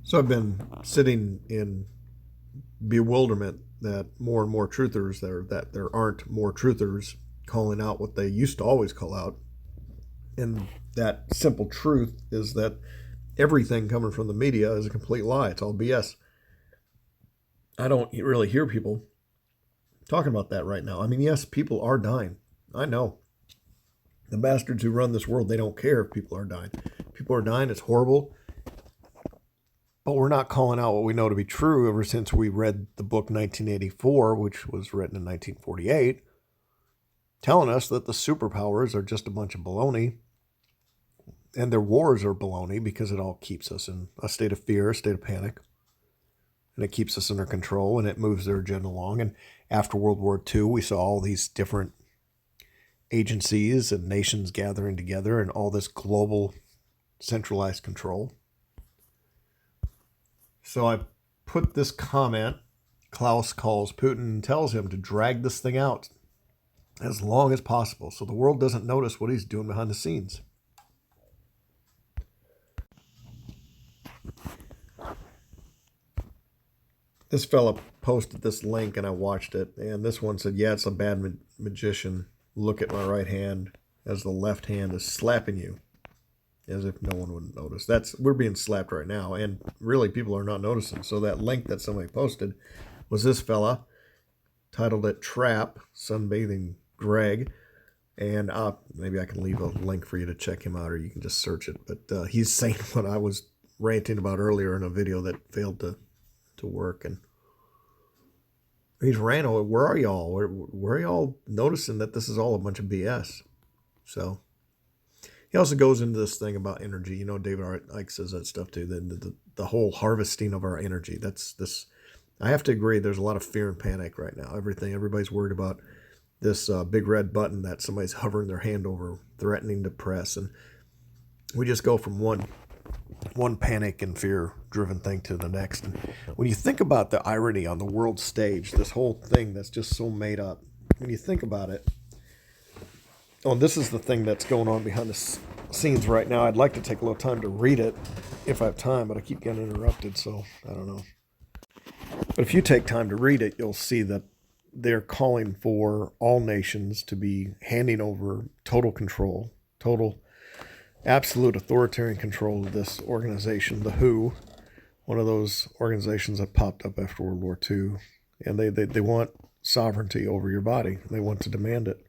So I've been sitting in bewilderment that more and more truthers that there aren't more truthers calling out what they used to always call out. And that simple truth is that everything coming from the media is a complete lie. It's all BS. I don't really hear people talking about that right now. I mean, yes, people are dying. I know. The bastards who run this world, they don't care if people are dying. People are dying. It's horrible. But we're not calling out what we know to be true ever since we read the book 1984, which was written in 1948, telling us that the superpowers are just a bunch of baloney and their wars are baloney because it all keeps us in a state of fear, a state of panic, and it keeps us under control and it moves their agenda along. And after World War II, we saw all these different agencies and nations gathering together and all this global centralized control. So I put this comment. Klaus calls Putin and tells him to drag this thing out as long as possible so the world doesn't notice what he's doing behind the scenes. This fella posted this link and I watched it, and this one said, yeah, it's a bad magician. Look at my right hand as the left hand is slapping you, as if no one would notice. We're being slapped right now, and really people are not noticing. So that link that somebody posted was this fella, titled it Trap, Sunbathing Greg, and maybe I can leave a link for you to check him out, or you can just search it. But he's saying what I was ranting about earlier in a video that failed to work, and he's ranting, where are y'all? Where are y'all noticing that this is all a bunch of BS? So he also goes into this thing about energy. You know, David Icke says that stuff too. The whole harvesting of our energy. That's this. I have to agree. There's a lot of fear and panic right now. Everybody's worried about this big red button that somebody's hovering their hand over, threatening to press, and we just go from one panic and fear driven thing to the next. And when you think about the irony on the world stage, this whole thing that's just so made up, when you think about it, and this is the thing that's going on behind the scenes right now. I'd like to take a little time to read it if I have time, but I keep getting interrupted, so I don't know. But if you take time to read it, you'll see that they're calling for all nations to be handing over total control, total absolute authoritarian control of this organization, the WHO, one of those organizations that popped up after World War II. And they want sovereignty over your body. They want to demand it.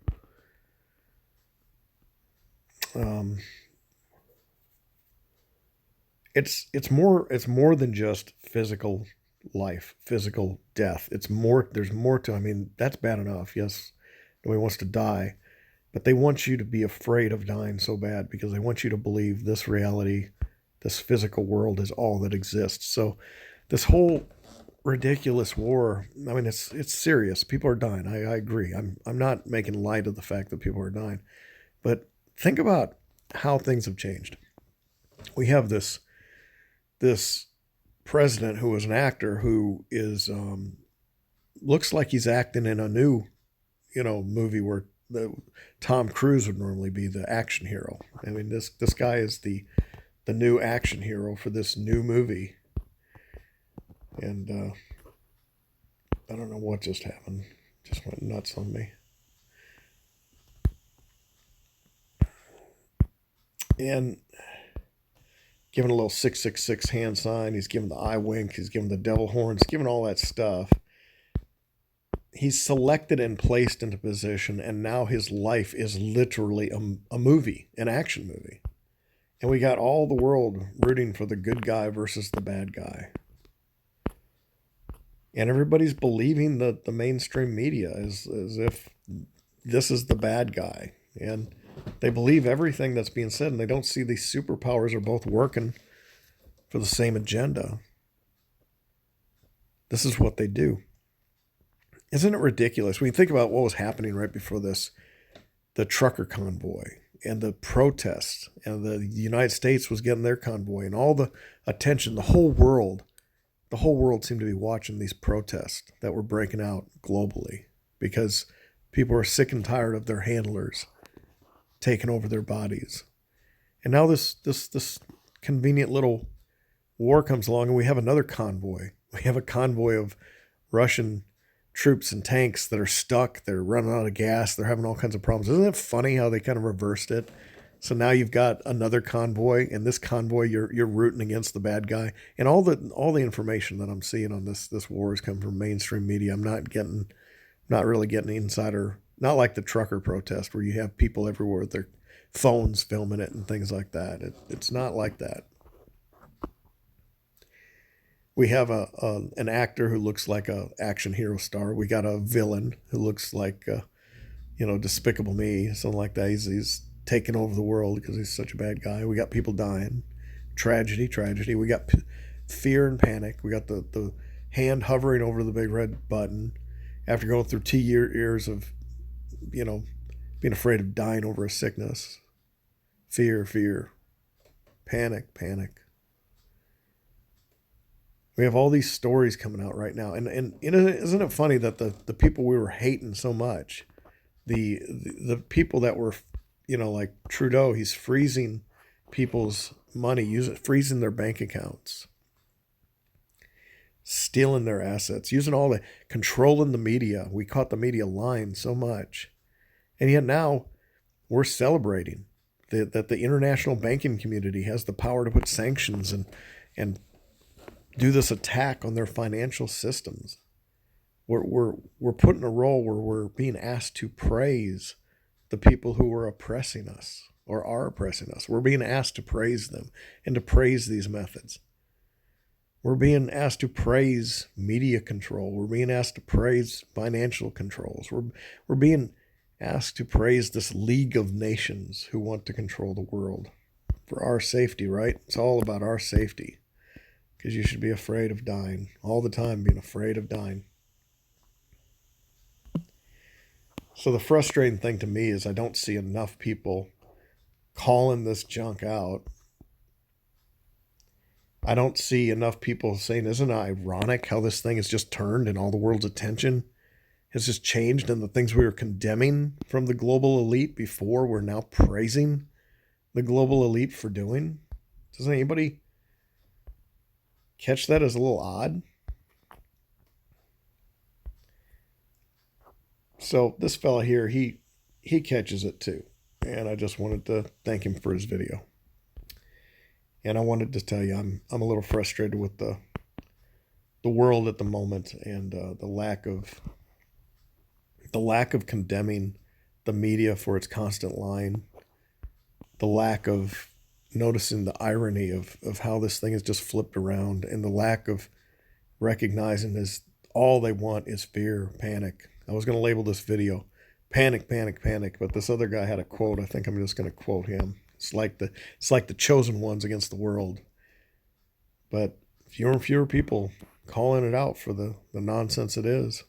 It's more than just physical life, physical death. There's more to, I mean, that's bad enough. Yes, nobody wants to die, but they want you to be afraid of dying so bad because they want you to believe this reality, this physical world is all that exists. So this whole ridiculous war, I mean, it's serious. People are dying. I agree. I'm not making light of the fact that people are dying, but think about how things have changed. We have this president who is an actor who is looks like he's acting in a new, movie where the Tom Cruise would normally be the action hero. I mean, this guy is the new action hero for this new movie, and I don't know what just happened. Just went nuts on me. And giving a little 666 hand sign. He's giving the eye wink. He's giving the devil horns. Giving all that stuff. He's selected and placed into position, and now his life is literally a movie, an action movie. And we got all the world rooting for the good guy versus the bad guy. And everybody's believing the mainstream media as if this is the bad guy. And they believe everything that's being said, and they don't see these superpowers are both working for the same agenda. This is what they do. Isn't it ridiculous? When you think about what was happening right before this, the trucker convoy and the protests, and the United States was getting their convoy and all the attention, the whole world seemed to be watching these protests that were breaking out globally because people are sick and tired of their handlers taking over their bodies. And now this convenient little war comes along and we have another convoy. We have a convoy of Russian troops and tanks that are stuck. They're running out of gas. They're having all kinds of problems. Isn't it funny how they kind of reversed it? So now you've got another convoy, and this convoy you're rooting against the bad guy. And all the information that I'm seeing on this war has come from mainstream media. I'm not really getting insider, not like the trucker protest where you have people everywhere with their phones filming it and things like that. It's not like that. We have an actor who looks like a action hero star. We got a villain who looks like Despicable Me, something like that. He's taking over the world because he's such a bad guy. We got people dying, tragedy. We got fear and panic. We got the hand hovering over the big red button after going through 2 years of being afraid of dying over a sickness. Fear, panic. We have all these stories coming out right now, and isn't it funny that the people we were hating so much, the people that were, like Trudeau, he's freezing people's money, freezing their bank accounts, stealing their assets, controlling the media. We caught the media lying so much, and yet now we're celebrating that the international banking community has the power to put sanctions and do this attack on their financial systems. We're put in a role where we're being asked to praise the people who are oppressing us or are oppressing us. We're being asked to praise them and to praise these methods. We're being asked to praise media control. We're being asked to praise financial controls. We're being asked to praise this League of Nations who want to control the world for our safety, right? It's all about our safety. Because you should be afraid of dying. All the time being afraid of dying. So the frustrating thing to me is I don't see enough people calling this junk out. I don't see enough people saying, isn't it ironic how this thing has just turned and all the world's attention has just changed, and the things we were condemning from the global elite before we're now praising the global elite for doing? Doesn't anybody catch that as a little odd? So this fella here, he catches it too. And I just wanted to thank him for his video. And I wanted to tell you I'm a little frustrated with the world at the moment, and the lack of condemning the media for its constant lying, the lack of noticing the irony of how this thing is just flipped around, and the lack of recognizing is all they want is fear, panic. I was going to label this video panic, but this other guy had a quote. I think I'm just going to quote him. It's like the chosen ones against the world. But fewer and fewer people calling it out for the nonsense it is.